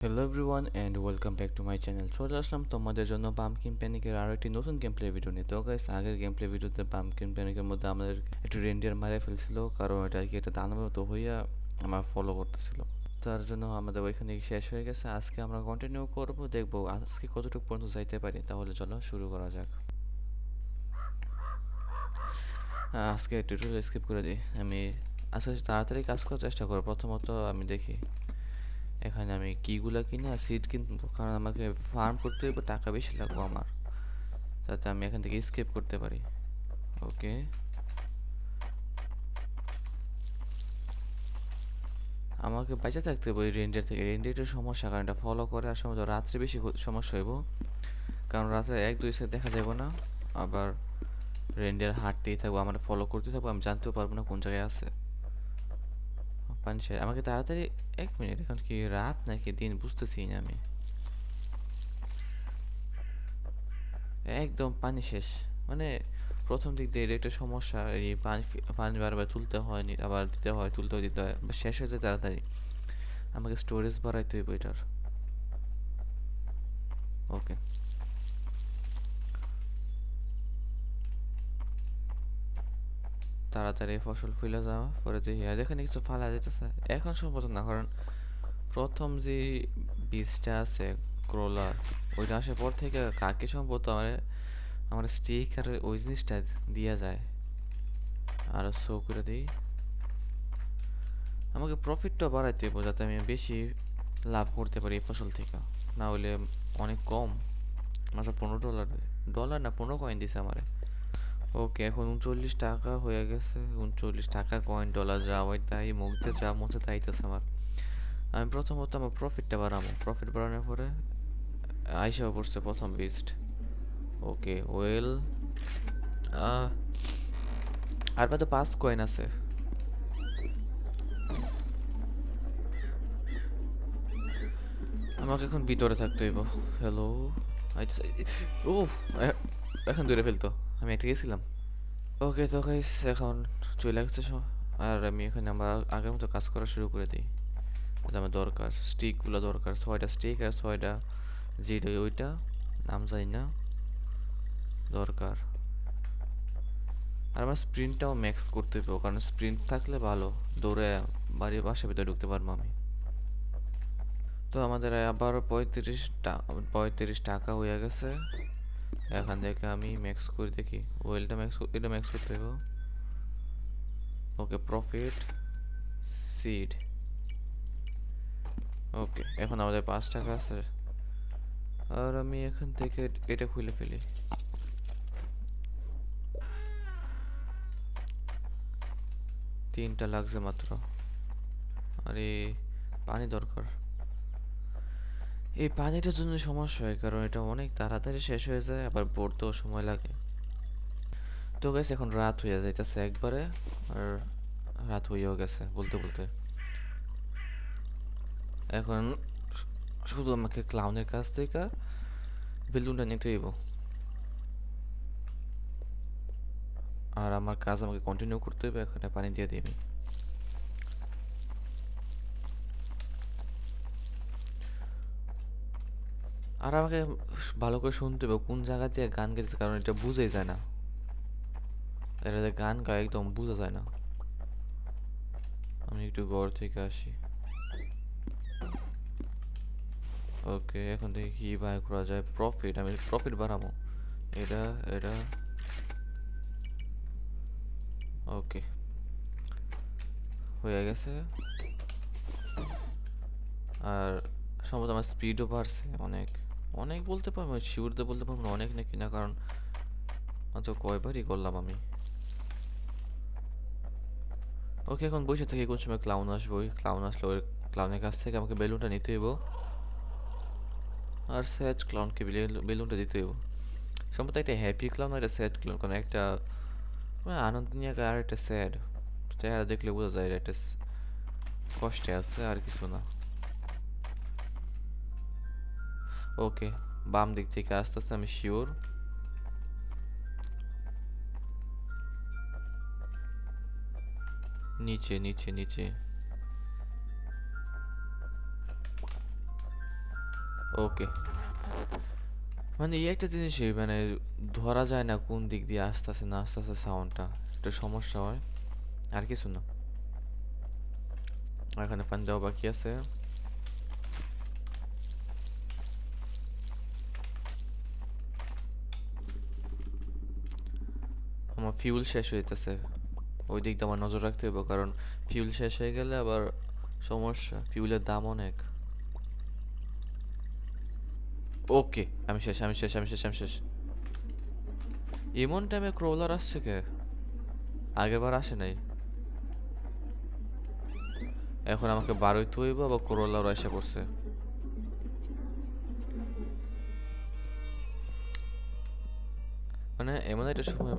Hello everyone and welcome back to my channel. চলে আসলাম তোমাদের জন্য পাম্পকিন প্যানিকের আরও একটি নতুন গেম প্লে ভিডিও নিয়ে। তো গাইস, আগের গেম প্লে ভিডিওতে পাম্পকিন প্যানিকের মধ্যে আমাদের একটু রেন্ডিয়ার মারে ফেলছিল, কারণ এটা কি একটা দানবের মতো হইয়া আমার ফলো করতেছিল। তার জন্য আমাদের ওইখানে শেষ হয়ে গেছে। আজকে আমরা কন্টিনিউ করব, দেখবো আজকে কতটুকু পর্যন্ত যাইতে পারি। তাহলে চলো শুরু করা যাক। আজকে টিউটোরিয়াল স্কিপ করে দিই। আমি আজকে তাড়াতাড়ি কাজ করার চেষ্টা করব। প্রথমত আমি দেখি এখানে আমি কিগুলা কিনে আর সিড কিনবো, কারণ আমাকে ফার্ম করতে হবে, টাকা বেশি লাগবে আমার, যাতে আমি এখান থেকে স্কেপ করতে পারি। ওকে, আমাকে বাঁচা থাকতে হবে ওই রেঞ্জের থেকে। রেঞ্জের সমস্যা, কারণ এটা ফলো করে আর সময় রাত্রে বেশি সমস্যা হইব, কারণ রাত্রে এক দুই সাইড দেখা যাব না। আবার রেঞ্জের হাঁটতেই থাকবো, আমার ফলো করতে থাকবো, আমি জানতেও পারবো না কোন জায়গায় আছে। পানি শেষ, আমাকে তাড়াতাড়ি। এক মিনিট, এখন কি রাত নাকি দিন বুঝতেছি না আমি। একদম পানি শেষ, মানে প্রথম দিক দিয়ে এটা একটা সমস্যা। এই পানি পানি বারবার তুলতে হয়, আবার দিতে হয়, তুলতে হয়, দিতে হয়, শেষ হয়ে যায় তাড়াতাড়ি। আমাকে স্টোরেজ বাড়াইতে হইব এটার। ওকে, তাড়াতাড়ি ফসল ফুলে যাওয়া পরে দেখি আর এখানে কিছু ফালা যেতেছে। এখন সম্ভবত না, কারণ প্রথম যে বীজটা আছে ক্রোলার, ওইটা আসার পর থেকে কাকে সম্ভবত আমার স্টিক আর ওই জিনিসটা দিয়া যায়। আর শো করে দিই, আমাকে প্রফিটটা বাড়াইতে হবে যাতে আমি বেশি লাভ করতে পারি এই ফসল থেকে। না হলে অনেক কম, মাত্র $15। ডলার না, 15 কয়েন দিছে আমারে। ওকে, এখন 39 টাকা হয়ে গেছে। 39 টাকা কয়েন, ডলার যাওয়াই তাই, মুখ দিয়ে যা মন চায় তাইতেছে আমার। আমি প্রথমত আমার প্রফিটটা বাড়াবো। প্রফিট বাড়ানোর পরে আইসাও পড়ছে প্রথম বিস্ট। ওকে, ওয়েল, আর তো 5 কয়েন আছে। আমাকে এখন ভিতরে থাকতে হইব। হ্যালো, ও, এখন দূরে ফেলতো, আমি একটা গেছিলাম। ওকে তো গাইস, এখন চলে আসছে আর আমি এখানে আমার আগের মতো কাজ করা শুরু করে দিই। আমার দরকার স্টিকগুলো, দরকার 6টা স্টিক আর 6টা যেটা ওইটা নাম জানি না, দরকার। আর আমার স্প্রিন্টটাও ম্যাক্স করতে হবে, কারণ স্প্রিন্ট থাকলে ভালো, দৌড়ে বাড়ির বাসার ভিতরে ঢুকতে পারবো আমি। তো আমাদের আবার 35 টাকা হয়ে গেছে। এখান থেকে আমি ম্যাক্স করে দেখি, ওয়েলটা ম্যাক্স, এটা ম্যাক্স করতে হবে। ওকে, প্রফিট, সিড। ওকে, এখন আমাদের 5 টাকা আছে। আর আমি এখান থেকে এটা খুলে ফেলি। 3টা লাগছে মাত্র। আরে, পানি দরকার। এই পানিটার জন্য সমস্যা হয়, কারণ এটা অনেক তাড়াতাড়ি শেষ হয়ে যায়, আবার পড়তেও সময় লাগে। তো গাইস, এখন রাত হয়ে যাইতেছে একবারে। আর রাত হয়েও গেছে বলতে বলতে। এখন শুধু আমাকে ক্লাউনের কাছ থেকে বেলুনটা নিতে হইব, আর আমার কাজ আমাকে কন্টিনিউ করতে হবে। এখানে পানি দিয়ে দিই আমি। আর আমাকে ভালো করে শুনতে হবে কোন জায়গা দিয়ে গান গেছে, কারণ এটা বুঝাই যায় না। এটা যে গান গায় একদম বোঝা যায় না। আমি একটু ঘর থেকে আসি। ওকে, এখন থেকে কি বাই করা যায়? প্রফিট, আমি প্রফিট বাড়াবো। এটা এটা ওকে, হয়ে গেছে। আর সম্ভবত আমার স্পিডও বাড়ছে অনেক। অনেক বলতে পারবো, শিওরতে বলতে পারবো না অনেক নাকি না, কারণ মাত্র কয়বারই করলাম আমি। ওকে, এখন বসে থেকে কোন সময় ক্লাউন আসবো, ওই ক্লাউন আসলে ওই ক্লাউনের কাছ থেকে আমাকে বেলুনটা নিতে হইব। আর স্যাড ক্লাউনকে বেলুনটা দিতে হইব। সম্ভবত একটা হ্যাপি ক্লাউন আর একটা স্যাড ক্লাউন, কোনো একটা আনন্দ নিয়ে আর একটা স্যাড। চেহারা দেখলে বোঝা যায় একটা কষ্টে আছে, আর কিছু না। ওকে, বাম দিক থেকে আস্তে আস্তে, আমি শিওর। নিচে নিচে নিচে। ওকে, মানে এই একটা জিনিসই মানে ধরা যায় না কোন দিক দিয়ে আসতেছে না আসতেছে সাউন্ডটা, একটা সমস্যা হয়, আর কিছু না। আর এখানে পানি দেওয়া বাকি আছে। আমার ফিউল শেষ হইতেছে, ওই দিকটা আমার নজর রাখতে হবে, কারণ ফিউল শেষ হয়ে গেলে আবার সমস্যা, ফিউলের দাম অনেক। ওকে, আমি শেষ। এমন টাইমে ক্রোলার আসছে কে? আগেরবার আসে নাই। এখন আমাকে বারোই হইব, আবার ক্রোলার এসে পড়ছে। মানে এমন একটা সময়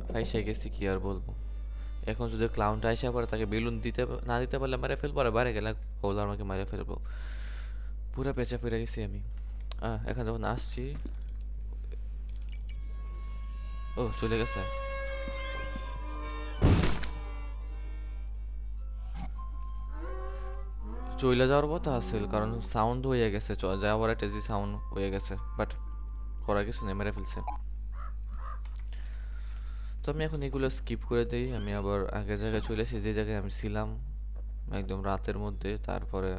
ফাইসে গেছি, কি আর বলবো। এখন যদি ক্লাউনটা এসে পড়ে, তাকে বেলুন দিতে না দিতে পারলে মেরে ফেলবো, আর বাইরে গেলে ক্রোলার আমাকে মেরে ফেলবো। পুরা পেঁচা ফিরে গেছি আমি। এখন যখন আসছি, ও চলে গেছে। চইলা যাওয়ার কথা আছিল, কারণ সাউন্ড হয়ে গেছে, যাওয়ার একটা যে সাউন্ড হয়ে গেছে, বাট করার কিছু নেই, মেরে ফেলছে। তো আমি এখন এগুলো স্কিপ করে দিই, আমি আবার আগের জায়গায় চলে এসেছি, যে জায়গায় আমি ছিলাম একদম রাতের মধ্যে। তারপরে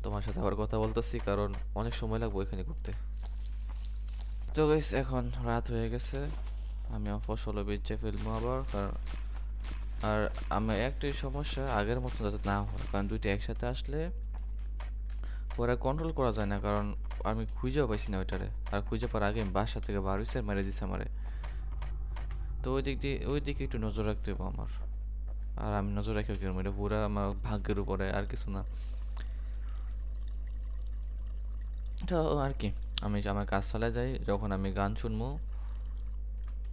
তোমার সাথে আবার কথা বলতেছি, কারণ অনেক সময় লাগবে এখানে করতে। তো গাইস, এখন রাত হয়ে গেছে, আমি আমার ফসলও বেচে ফেলবো আবার, কারণ আর আমার একটাই সমস্যা, আগের মতো যাতে না হয়, কারণ দুইটা একসাথে আসলে পরে কন্ট্রোল করা যায় না, কারণ আমি খুঁজেও পাইছি না ওইটারে, আর খুঁজে পাওয়ার আগে আমি বাসা থেকে বার হইছে, মেরে দিছে আমারে। তো ওই দিকে একটু নজর রাখতে হবে আমার, আর আমি নজর রাখি কিরকম, এটা পুরা আমার ভাগ্যের উপরে, আর কিছু না। তো আর কি, আমি আমার কাজ চালায় যাই, যখন আমি গান শুনবো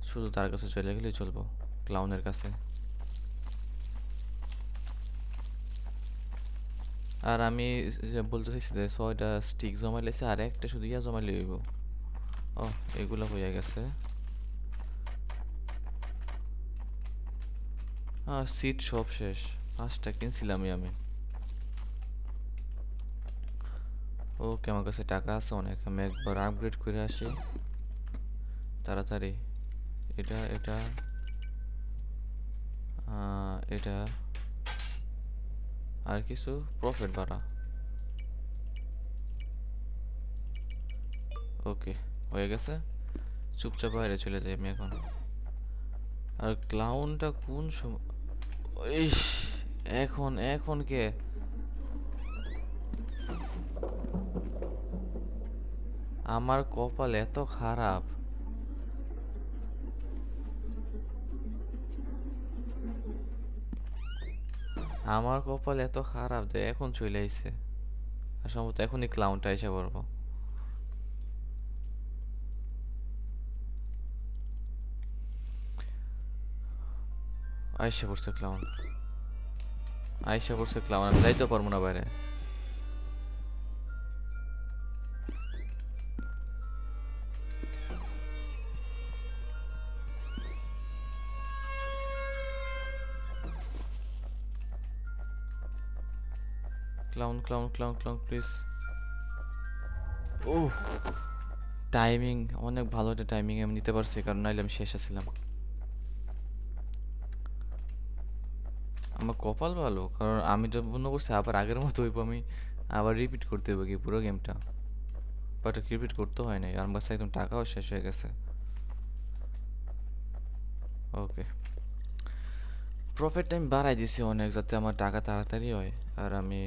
শুধু তার কাছে চলে গেলেই চলবো, ক্লাউনের কাছে। আর আমি যে বলতে চাইছি যে 6টা স্টিক জমা লেছে, আর একটা শুধু ইয়া জমা লইব। ও, এগুলো হয়ে গেছে। সিট সব শেষ, 5টা কিনছিলামই আমি। ওকে, আমার কাছে টাকা আছে অনেক, আমি একবার আপগ্রেড করে আসি তাড়াতাড়ি। এটা এটা এটা আর কিছু প্রফিট বাড়া। ওকে, হয়ে গেছে, চুপচাপ বাইরে চলে যাই আমি এখন। আর ক্লাউনটা কোন সময়, ইস, এখন এখন কে? আমার কপাল এত খারাপ, আমার কপাল এত খারাপ যে এখন চলে আইছে, আর সম্ভবত এখনই ক্লাউনটা এসে পড়বো। আইসা পড়ছে ক্লাউন, আইসা পড়ছে ক্লাউন, আমি যাইতে পারবো না বাইরে। Clown please. ও, টাইমিং অনেক ভালো, একটা টাইমিং আমি নিতে পারছি, কারণ নাইলে আমি শেষ আছিলাম। আমার কপাল ভালো, কারণ আমি তো মনে করছি আবার আগের মতো হইব, আমি আবার রিপিট করতে হবে কি পুরো গেমটা, বাট রিপিট করতে হয় নাই, আর আমার কাছে একদম টাকাও শেষ হয়ে গেছে। ওকে, প্রফিট টাইম বাড়াই দিছি অনেক, যাতে আমার টাকা তাড়াতাড়ি হয়, আর আমি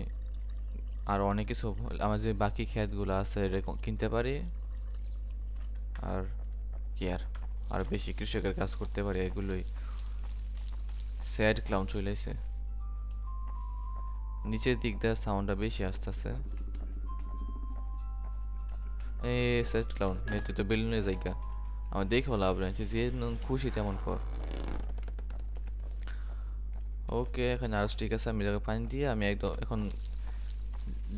আর অনেক কিছু, আমার যে বাকি ক্ষেতগুলো আছে এটা কিনতে পারি, আর কি আর বেশি কৃষকের কাজ করতে পারি, এগুলোই। স্যাড ক্লাউন চলে এসে, নিচের দিক দিয়ে সাউন্ডটা বেশি আসতেছে। এই স্যাড ক্লাউন তুই তো বেলুনের জায়গা, আমার দেখেও লাভ নাই, তুই যেমন খুশি তেমন কর। ওকে, এখানে আর ঠিক আছে, আমি যাকে পানি দিয়ে আমি একদম এখন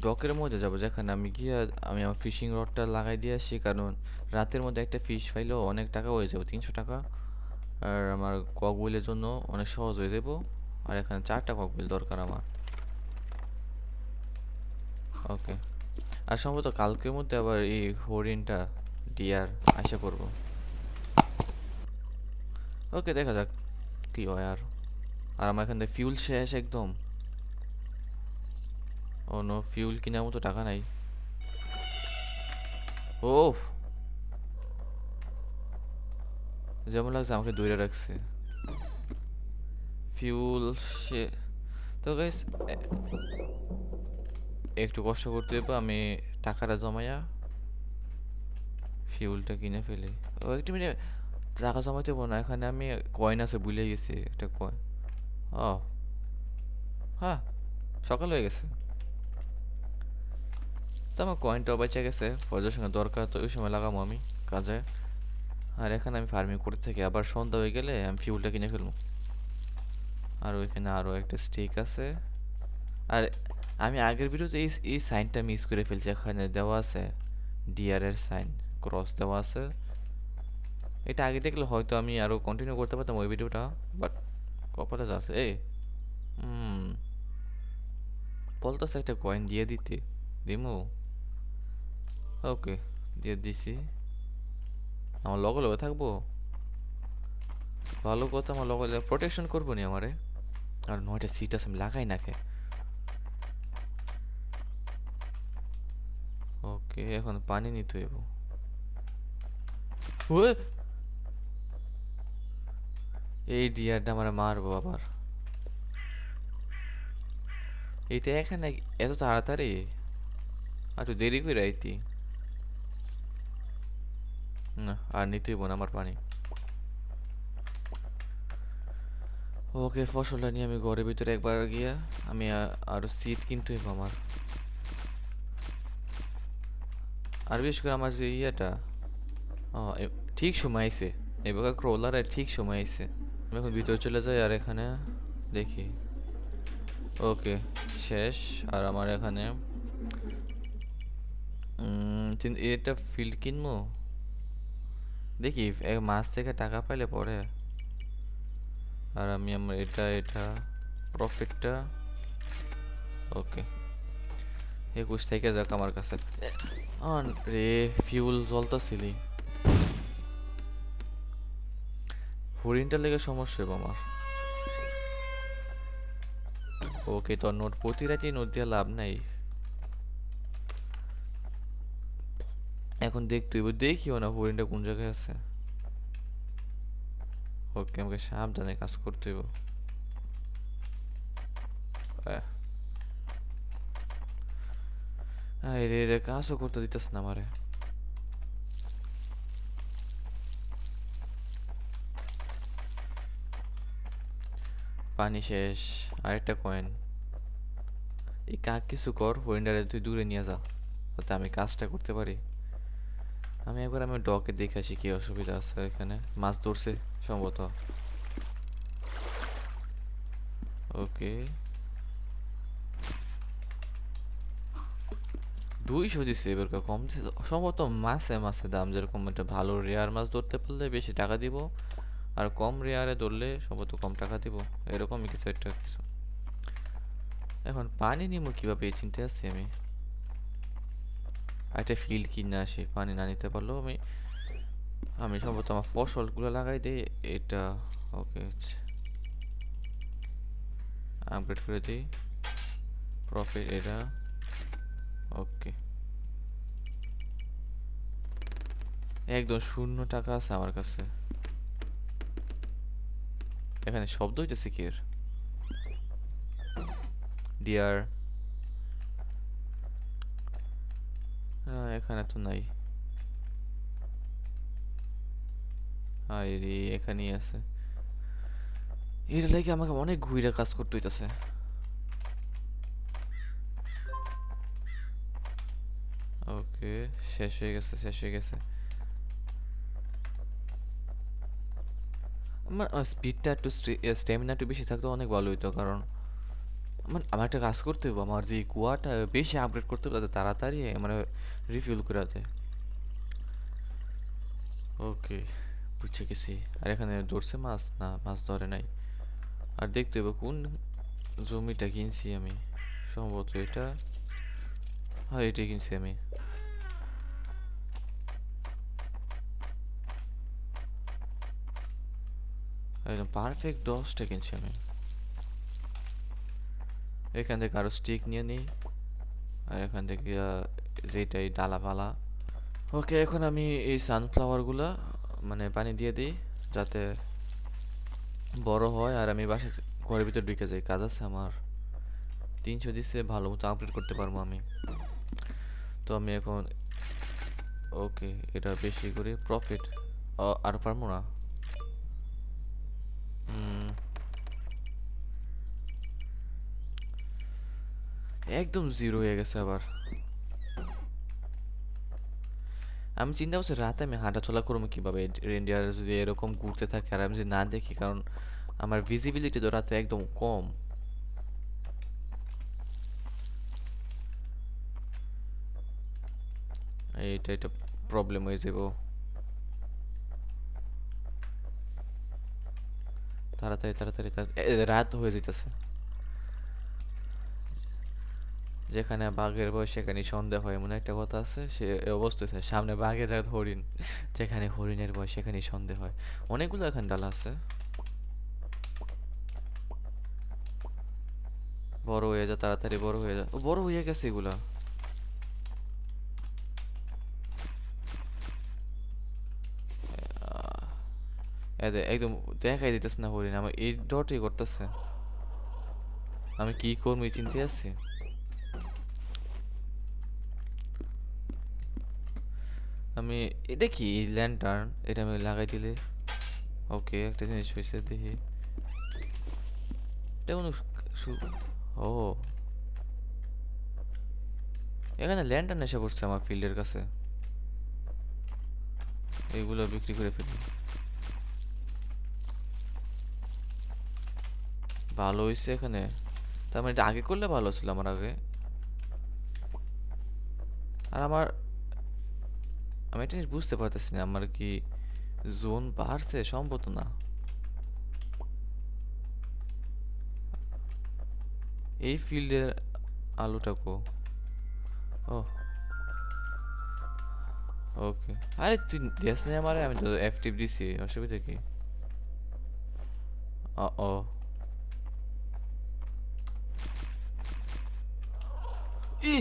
ডকের মধ্যে যাবো, যেখানে আমি গিয়ে আমি আমার ফিশিং রডটা লাগাই দিয়ে আসি, কারণ রাতের মধ্যে একটা ফিশ পাইলেও অনেক টাকা হয়ে যাবে, 300 টাকা, আর আমার ককবিলের জন্য অনেক সহজ হয়ে যাবো। আর এখানে 4টা ককবিল দরকার আমার। ওকে, আর সম্ভবত কালকের মধ্যে আবার এই হরিণটা ডিয়ার আশা করব। ওকে, দেখা যাক কি হয়। আর আমার এখান থেকে ফিউল শেষ একদম। ও নো, ফিউল কেনার মতো টাকা নাই। ওহ, যেমন লাগছে আমাকে দৌড়ে রাখছে। ফিউল সে তো গাইস, একটু কষ্ট করতে হবে। আমি টাকাটা জমাইয়া ফিউলটা কিনে ফেলি। ও একটু মিনিট, টাকা জমাইতে হবো না, এখানে আমি কয়েন আছে ভুলে গেছি একটা কয়েন। ও হ্যাঁ, সকাল হয়ে গেছে। তো আমার কয়েনটাও বেঁচে গেছে, পয়সার সঙ্গে দরকার তো ওই সময় লাগাবো আমি কাজে। আর এখানে আমি ফার্মিং করতে থাকি, আবার সন্ধ্যা হয়ে গেলে আমি ফিউলটা কিনে ফেলবো। আর ওইখানে আরও একটা স্টিক আছে। আর আমি আগের ভিডিওতে এই এই সাইনটা মিস করে ফেলছি। এখানে দেওয়া আছে ডিয়ারের সাইন, ক্রস দেওয়া আছে। এটা আগে দেখলে হয়তো আমি আরও কন্টিনিউ করতে পারতাম ওই ভিডিওটা, বাট কপালে যা আছে। এই হুম, বলতেছে একটা কয়েন দিয়ে দিতে, দিমু। ওকে, দিয়ে দিছি। আমার লগে লগে থাকবো, ভালো কথা। আমার লগে লগে প্রোটেকশন করবো নি আমারে। আর 9টা সিট আছে, আমি লাগাই না খে। ওকে, এখন পানি নিতে হইব। ওয়ে, এই ডিয়ারটা আমার মারবো আবার। এইটা এখানে এত তাড়াতাড়ি, আর একটু দেরি করে আইতি। না, আর নিতে হইব না আমার পানি। ওকে, ফসলটা নিয়ে আমি ঘরের ভিতরে একবার গিয়া আমি আরো সিট কিনতে হইব আমার। আর বিশেষ করে আমার যে ইয়েটা, ও ঠিক সময় আইছে। এবার ক্রোলার ঠিক সময় আইছে। আমি এখন ভিতরে চলে যাই আর এখানে দেখি। ওকে, শেষ। আর আমার এখানে এটা ফিল্ড কিনবো, দেখি মাছ থেকে টাকা পাইলে পরে। আর আমি আমার এটা প্রফিটটা, ওকে 21 থেকে যাক আমার কাছে। রে, ফিউল জ্বলতাছিলি, হরিণটার লেগে সমস্যা হবে আমার। ওকে, তো নোট প্রতি রাতেই নোট দিয়ে লাভ নাই। এখন দেখতে হইব, দেখিও না হরিণটা কোন জায়গায় আছে। ওকে, আমাকে সাবধানে কাজ করতে হইব। রে রে, কাজও করতে দিতেছে না আমারে। পানি শেষ, আরেকটা কয়েন। এই কাক কিছু কর, হরিণটারে তুই দূরে নিয়ে যা, যাতে আমি কাজটা করতে পারি। আমি ডকে দেখে আসি কি অসুবিধা আছে। এখানে মাছ ধরছে সম্ভবত। ওকে, 200 দিছে, এবার কম দিছে সম্ভবত। মাছে মাছে দাম যেরকম, একটা ভালো রেয়ার মাছ ধরতে পারলে বেশি টাকা দিব, আর কম রেয়ারে ধরলে সম্ভবত কম টাকা দিব, এরকমই কিছু একটা কিছু। এখন পানি নিবো কিভাবে, এই চিন্তা আছি আমি। একটা ফিল্ড কিনে আসি, পানি না নিতে পারলেও আমি আমি সম্ভবত আমার ফসলগুলো লাগাই দিই। এটা ওকে, আপগ্রেড করে দিই। প্রফিট এটা, ওকে। একদম শূন্য টাকা আছে আমার কাছে। এখানে শব্দ হইতেছে কি এর? ডিয়ার, এখানে তো নাই। রে, এখানেই আছে। এটা লাগে আমাকে অনেক ঘুরে কাজ করতে হইতেছে। ওকে, শেষ হয়ে গেছে, শেষ হয়ে গেছে। আমার স্পিডটা একটু, স্ট্যামিনা একটু বেশি থাকতো অনেক ভালো হইতো। কারণ আমার একটা কাজ করতে হবে, আমার যে কুয়াটা বেশি আপগ্রেড করতে হবে যাতে তাড়াতাড়ি মানে রিফিল করে দেয়। ওকে, বুঝে গেছি। আর এখানে ধরছে মাছ? না, মাছ ধরে নাই। আর দেখতে হবে কোন জমিটা কিনছি আমি, সম্ভবত এটা। হ্যাঁ এটাই কিনছি আমি। একদম পারফেক্ট 10টা কিনছি আমি। এখান থেকে আরো স্টিক নিয়ে নিই, আর এখান থেকে যেটাই ডালাপালা। ওকে, এখন আমি এই সানফ্লাওয়ারগুলা মানে পানি দিয়ে দিই যাতে বড় হয়, আর আমি বাসা ঘরের ভিতর ঢুকে যাই। কাজ আছে আমার, 300 দিচ্ছে, ভালো মতো আপডেট করতে পারবো আমি। তো আমি এখন ওকে এটা বেশি করে প্রফিট আর পারবো না। একদম জিরো হয়ে গেছে আবার। আমি চিন্তা করছি রাতে আমি হাঁটাচলা করবো কিভাবে, রেন্ডিয়ার যদি এরকম ঘুরতে থাকে আর আমি যদি না দেখি, কারণ আমার ভিজিবিলিটি তো রাতে একদম কম। এইটা এটা প্রবলেম হয়ে যাব। তাড়াতাড়ি তাড়াতাড়ি রাত হয়ে যেতেছে। যেখানে বাঘের বয়স সেখানে সন্দেহ হয়, এমন একটা কথা আছে, সে অবস্থা সামনে বাঘের জাত হরিণ, যেখানে হরিণের বয়স সেখানে সন্দেহ হয়। অনেকগুলো এখানে ডালা আছে, বড় হয়ে যা তাড়াতাড়ি, বড় হয়ে যা। ও বড় হয়ে গেছে এগুলা। এদের একদম দেখাই দিতেছে না হরিণ, আমার এই ডটই করতেছে। আমি কি করবো এই চিন্তায় আছি। আমি এটা কি ল্যান্টার্ন, এটা আমি লাগাই দিলে ওকে একটা জিনিস হয়েছে দেখি। এটা কোনো ও এখানে ল্যান্টার্ন এসে পড়ছে আমার ফিল্ডের কাছে, এইগুলো বিক্রি করে ফেলি। ভালো হয়েছে এখানে, তার মানে এটা আগে করলে ভালো ছিল আমার আগে। আর আমি একটা জিনিস বুঝতে পারতেছি না, আমার কি জোন বাড়ছে? সম্ভবত না। এই ফিল্ডের আলুটা কো। ও ওকে, আরে তুই দেখ না আমারে, আমি তো এফটিভ দিছি, অসুবিধা কি? ও ই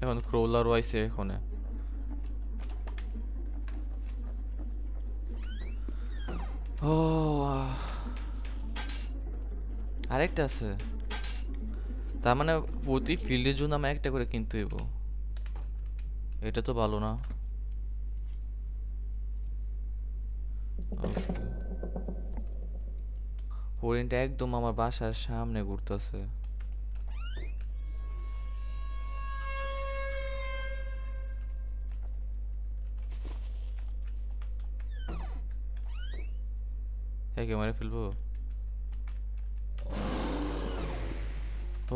এখন ক্রোলার আইছে এখানে। ও আরেকটা আছে, তার মানে প্রতি ফিল্ডের জন্য আমার একটা করে কিনতে হইব। এটা তো ভালো না। হরিণটা একদম আমার বাসার সামনে ঘুরতেছে। একে মারে ফেলবো।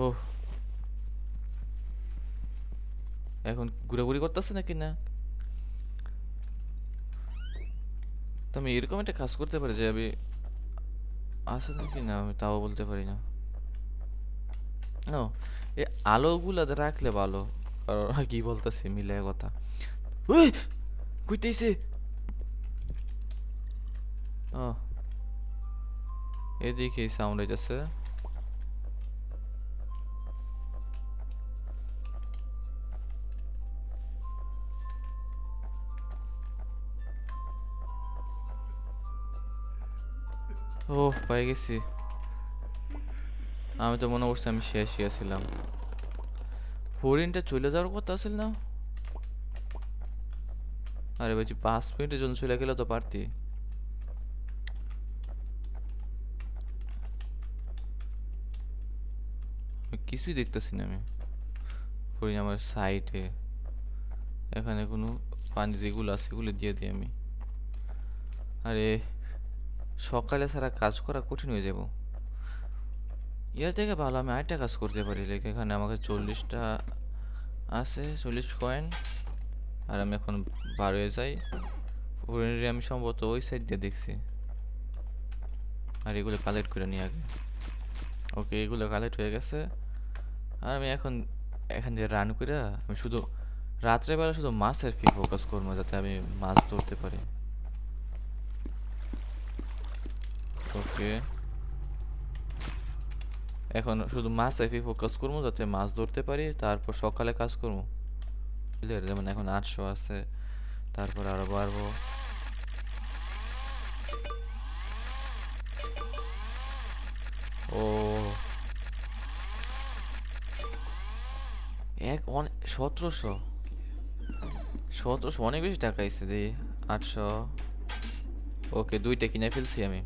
ও এখন ঘুরাঘুরি করতেছে নাকি না? তো আমি এরকম একটা কাজ করতে পারি যে আমি আছে নাকি না আমি তাও বলতে পারি না। ও এই আলোগুলা রাখলে ভালো, কারণ কি বলতেছি মিলে কথা। ওই কইতেছে। ও এদিকে সাউন্ড হইতেছে। ও পাই গেছি। আমি তো মনে করছি আমি শেষ ছিলাম। হরিণটা চলে যাওয়ার কথা আছিল না? আরে ভাই 5 মিনিটের জন্য চলে গেলে তো পারতি। কিছুই দেখতেছি না আমি। হরিণ আমার সাইডে, এখানে কোনো পানি যেগুলো আছে সেগুলো দিয়ে দিই আমি। আরে সকালে সারা কাজ করা কঠিন হয়ে যাব। ইয়ার থেকে ভালো আমি আরেকটা কাজ করতে পারি, লাইক এখানে আমাকে 40টা আছে, 40 কয়েন। আর আমি এখন বার হয়ে যাই। হরিণের আমি সম্ভবত ওই সাইড দিয়ে দেখছি। আর এগুলো কালেক্ট করে নিই আগে। ওকে এগুলো কালেক্ট হয়ে গেছে। আর আমি এখন এখান দিয়ে রান করে আমি শুধু রাত্রেবেলা শুধু মাছের ফি ফোকাস করবো যাতে আমি মাছ ধরতে পারি। ওকে, এখন শুধু মাছের ফি ফোকাস করবো যাতে মাছ ধরতে পারি, তারপর সকালে কাজ করবো। যেমন এখন 800 আছে, তারপর আরো বাড়বো। ও এক 1700, 1700 অনেক বেশি টাকা আইছে দি। 800। ওকে, দুইটা কিনে ফেলছি আমি।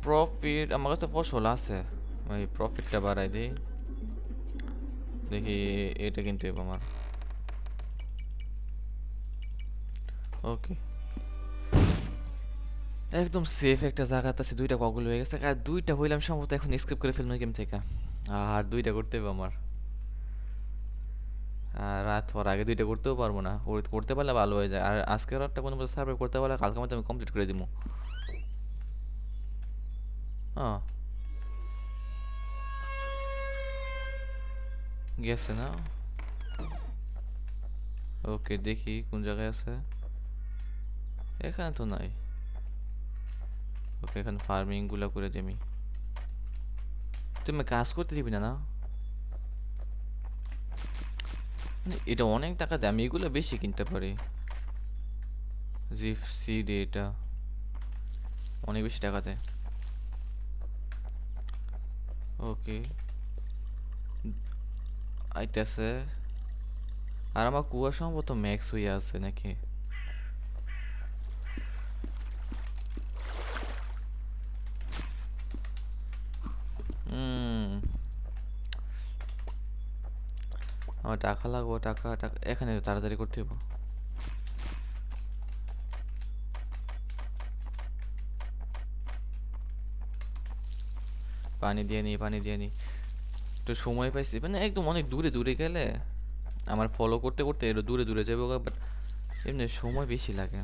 প্রফিট আমার কাছে ফসল আছে, ওই প্রফিটটা বাড়াই দিই। দেখি এটা কিনতে হবে আমার। ওকে, একদম সেফ একটা জায়গাতে আছে। দুইটা কগল হয়ে গেছে, আর দুইটা হইলাম সম্ভবত এখন স্কিপ করে ফেলবো গেম থেকে। আর দুইটা করতে হবে আমার। আর রাত হওয়ার আগে দুইটা করতেও পারবো না, করতে পারলে ভালো হয়ে যায়। আর আজকের রাতটা কোনো সার্ভে করতে পারলে কালকে মতো আমি কমপ্লিট করে দিব। হ্যাঁ, গেছে না। ওকে, দেখি কোন জায়গায় আছে। এখানে তো নাই। ওকে, এখানে ফার্মিং গুলা করে দিই আমি। তুমি কাজ করতে দিবি না না? মানে এটা অনেক টাকা দেয়, আমি এগুলো বেশি কিনতে পারি। জিপ সিড এটা অনেক বেশি টাকা দেয়। ওকে, আইতাছে। আর আমার কুয়া সম্ভবত ম্যাক্স হইয়া আছে নাকি? হুম, আমার টাকা লাগবো, টাকা টাকা এখানে তাড়াতাড়ি করতে হবে। পানি দিয়ে নি, পানি দিয়ে নি। একটু সময় পাইছি, মানে একদম অনেক দূরে দূরে গেলে আমার ফলো করতে করতে একটু দূরে দূরে যাবো, বাট এমনি সময় বেশি লাগে।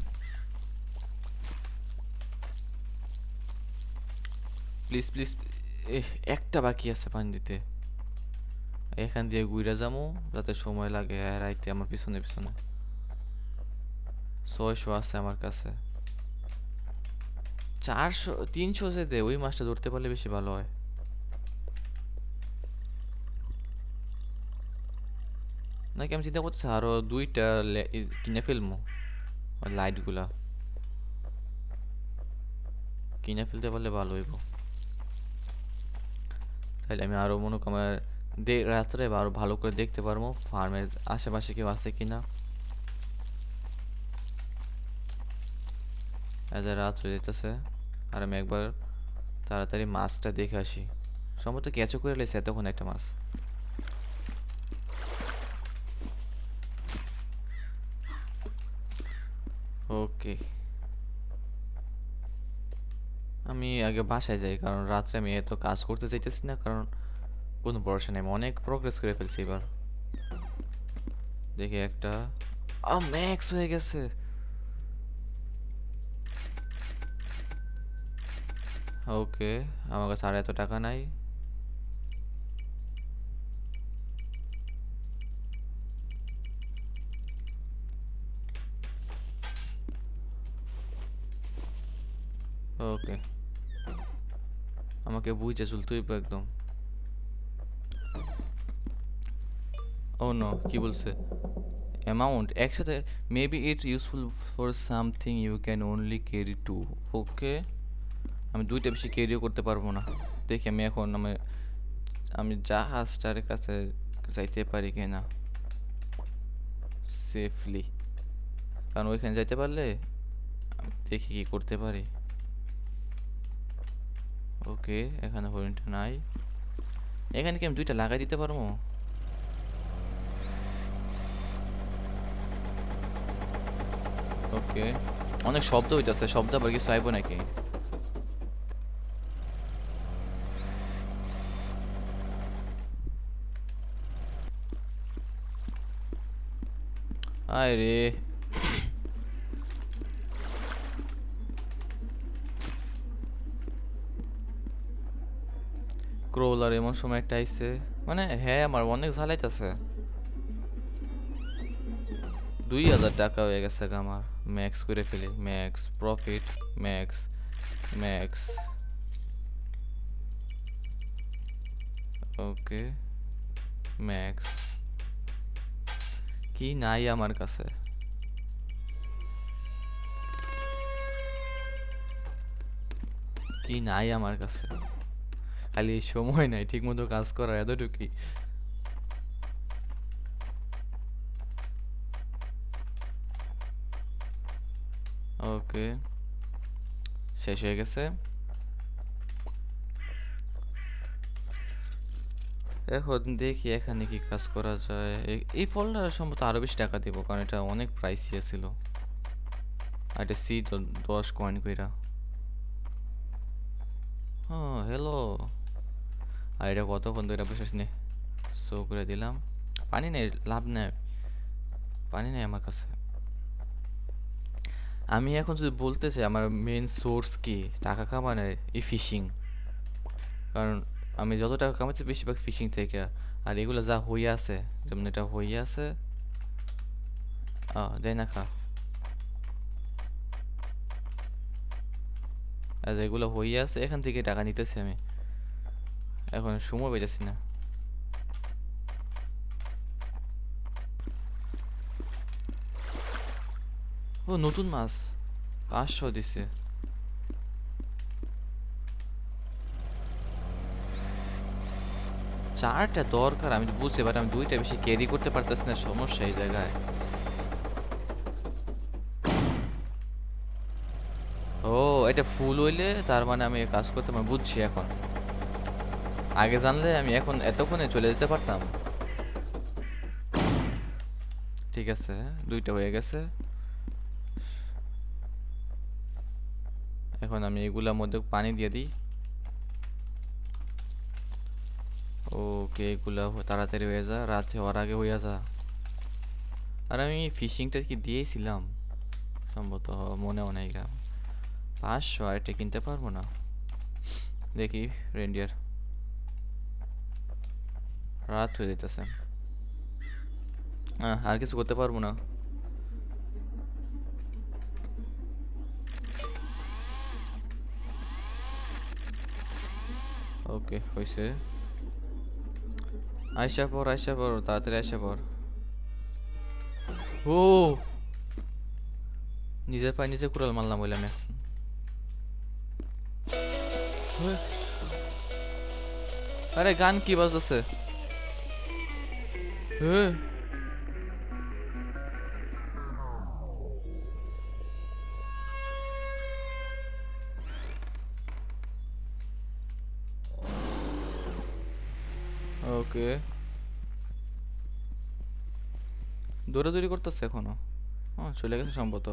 প্লিজ প্লিজ, একটা বাকি আছে পানি দিতে। এখান দিয়ে ঘুরে যাবো যাতে সময় লাগে আর রাইতে আমার পিছনে পিছনে। 600 আছে আমার কাছে। 400 300 যে দে, ওই মাছটা ধরতে পারলে বেশি ভালো হয়। নাকি আমি চিন্তা করতেছি আরো দুইটা কিনে ফেলবো। লাইটগুলা কিনে ফেলতে পারলে ভালো হইব। তাহলে আমি আরো মনে কর আমার রাত্রে আরো ভালো করে দেখতে পারবো ফার্মের আশেপাশে কেউ আছে কিনা। এত রাত হয়ে যেতেছে, আর আমি একবার তাড়াতাড়ি মাছটা দেখে আসি। সম্ভবত ক্যাচও করে লেছে এতক্ষণ একটা মাছ। ওকে, আমি আগে বাসায় যাই, কারণ রাত্রে আমি এত কাজ করতে চাইতেছি না, কারণ কোনো ভরসা নেই। আমি অনেক প্রোগ্রেস করে ফেলছি এবার। দেখি একটা ম্যাক্স হয়ে গেছে। ওকে, আমার কাছে আর এত টাকা নাই। ওকে, আমাকে বুঝে চলতে হইব একদম। ও নো, কি বলছে? অ্যামাউন্ট একসাথে, maybe it useful for something you can only carry two. Okay, আমি দুইটা বেশি ক্যারিও করতে পারবো না। দেখি আমি এখন আমি জাহাজটার কাছে যাইতে পারি কিনা সেফলি, কারণ ওইখানে যাইতে পারলে দেখি কি করতে পারি। ওকে, এখানে হরিণটা নাই। এখানে কি আমি দুইটা লাগাই দিতে পারবো? ওকে, অনেক শব্দ হইতেছে, শব্দ আবার কিছু আইব নাকি? আয় রে, ক্রোলার এমন সময় একটা আইছে, মানে হ্যাঁ আমার অনেক ঝালাইতেছে। 2000 টাকা হয়ে গেছে গা আমার। ম্যাক্স করে ফেলি, ম্যাক্স প্রফিট, ম্যাক্স, ম্যাক্স। ওকে, ম্যাক্স। কি নাই আমার কাছে? কি নাই আমার কাছে? খালি সময় নাই ঠিক মতো কাজ করার, এতটুকুই। ওকে, শেষ হয়ে গেছে। এখন দেখি এখানে কি কাজ করা যায়। এই ফলটা সম্ভবত আরো বেশি টাকা দিব, কারণ এটা অনেক প্রাইসি ছিল। আর এটা সি 10 কয়েন কইরা। হ্যাঁ হ্যালো। আর এটা কতক্ষণ ধরে বসে নে, শো করে দিলাম। পানি নেই, লাভ নেই, পানি নেই আমার কাছে। আমি এখন যদি বলতে চাই আমার মেন সোর্স কি টাকা কামানোর, এই ফিশিং। কারণ আমি যত টাকা কামাচ্ছি বেশিরভাগ ফিশিং থেকে। আর এগুলো যা হইয়া আছে, যেমন এটা হইয়া আছে, দেয় না খা। আর এগুলো হইয়া আছে, এখান থেকে টাকা নিতেছি আমি। এখন সময় পেয়েছি না। ও নতুন মাছ 500 দিছে। চারটা দরকার আমি তো বুঝছি, বাট আমি দুইটা বেশি ক্যারি করতে পারতেছি না, সমস্যা এই জায়গায়। ও এটা ফুল হইলে তার মানে আমি কাজ করতে আমি বুঝছি এখন। আগে জানলে আমি এখন এতক্ষণে চলে যেতে পারতাম। ঠিক আছে, দুইটা হয়ে গেছে। এখন আমি এগুলার মধ্যে পানি দিয়ে দিই। ওকে, এগুলা তাড়াতাড়ি হয়ে যা, রাত হওয়ার আগে হয়ে যা। আর আমি ফিশিংটা কি দিয়েছিলাম সম্ভবত, মনেও নাই গা। 500 আর এটা কিনতে পারবো না। দেখি রেন্ডিয়ার, রাত হয়ে যেতেছে। আর কিছু করতে পারবো না। ওকে হয়েছে। আইসা পর, আইসা পর, তাড়াতাড়ি আইসা পর। ও নিজের পায়ে নিজে কুড়াল মারলাম বললাম এখন। আরে গান কি বাজতেছে? ওকে, দৌড়াদৌড়ি করতেছে এখনো। চলে গেছে সম্ভবত।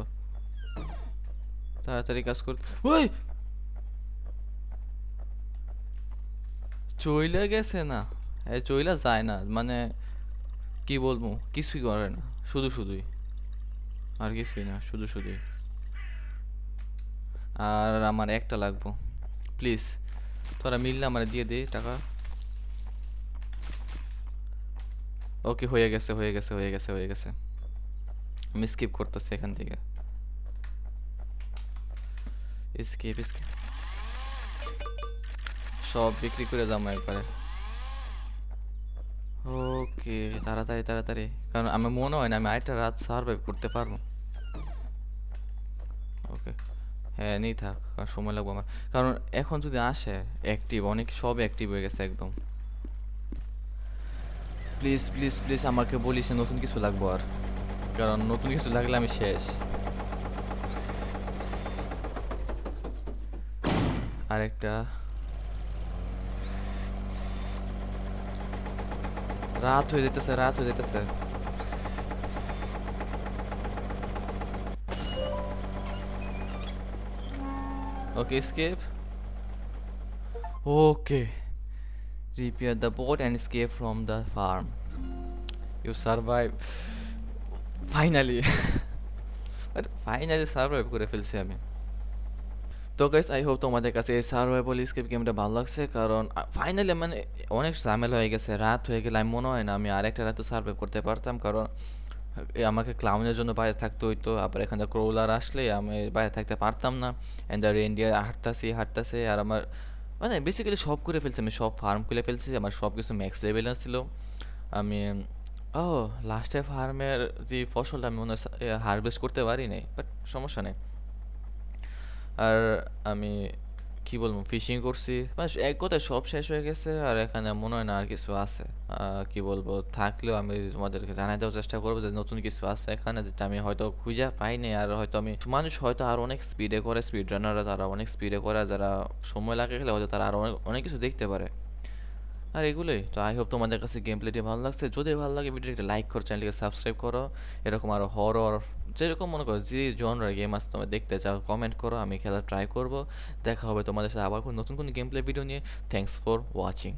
তাড়াতাড়ি কাজ করতে। ওই চইলা গেছে না, চইলা যায় না, মানে কি বলবো, কিছুই করে না, শুধু শুধুই। আর কিছুই না, শুধু শুধুই। আর আমার একটা লাগবো, প্লিজ তোরা মিললে আমার দিয়ে দে টাকা। ওকে হয়ে গেছে, হয়ে গেছে, হয়ে গেছে, হয়ে গেছে। আমি স্কিপ করতেছি এখান থেকে। স্কিপ স্কিপ, সব বিক্রি করে যাবো একবারে। ওকে তাড়াতাড়ি তাড়াতাড়ি, কারণ আমার মনে হয় না আমি আরেকটা রাত সার্ভাইভ করতে পারবো। ওকে, হ্যাঁ নেই থাক, কারণ সময় লাগবে আমার। কারণ এখন যদি আসে অ্যাক্টিভ, অনেক সব অ্যাক্টিভ হয়ে গেছে একদম। প্লিজ প্লিজ প্লিজ আমাকে বলিস না নতুন কিছু লাগবো আর, কারণ নতুন কিছু লাগলে আমি শেষ। আরেকটা। রাত হয়ে যেতেছে, রাত হয়ে যেতেছে। Okay escape. Okay, repair the boat and escape from the farm. You survive. Finally. Finally survive করে ফেলছি আমি। তো গাইস আই হোপ তোমাদের কাছে এই সার্ভাইভাল স্কেপ গেমটা ভালো লাগছে, কারণ ফাইনালি মানে অনেক ঝামেলা হয়ে গেছে, রাত হয়ে গেলে আমি মনে হয় না আমি আরেকটা রাতে সার্ভাইভ করতে পারতাম, কারণ আমাকে ক্লাউনের জন্য বাইরে থাকতে হইতো, আবার এখানে ক্রোলার আসলে আমি বাইরে থাকতে পারতাম না। অ্যান্ড দ্য রেন্ডিয়ার হাঁটতাছে আর আমার মানে বেসিক্যালি সব করে ফেলছি, আমি সব ফার্ম খুলে ফেলছি, আমার সব কিছু ম্যাক্স লেভেল ছিল। আমি ও লাস্টে ফার্মের যে ফসলটা আমি মনে হয় হারভেস্ট করতে পারি নাই, বাট সমস্যা নেই। আর আমি কি বলবো, ফিশিং করছি, মানে এক কথায় সব শেষ হয়ে গেছে, আর এখানে মনে হয় না আর কিছু আছে। কি বলবো, থাকলেও আমি তোমাদেরকে জানাই দেওয়ার চেষ্টা করবো যে নতুন কিছু আছে এখানে, যেটা আমি হয়তো খুঁজে পাইনি। আর হয়তো আমি মানুষ হয়তো আর অনেক স্পিডে করে, স্পিড রানাররা যারা অনেক স্পিডে করে, যারা সময় লাগে গেলে হয়তো তারা আরও অনেক অনেক কিছু দেখতে পারে। আর এগুলোই তো, আই হোপ তোমাদের কাছে গেম প্লেটি ভালো লাগছে। যদি ভালো লাগে ভিডিওটি একটা লাইক করো, চ্যানেলটিকে সাবস্ক্রাইব করো। এরকম আরও হরর যেরকম মনে করো যে জনরার গেম আছে তোমরা দেখতে চাও কমেন্ট করো, আমি খেলা ট্রাই করব। দেখা হবে তোমাদের সাথে আবার নতুন কোনো গেম প্লে ভিডিও নিয়ে। Thanks for watching.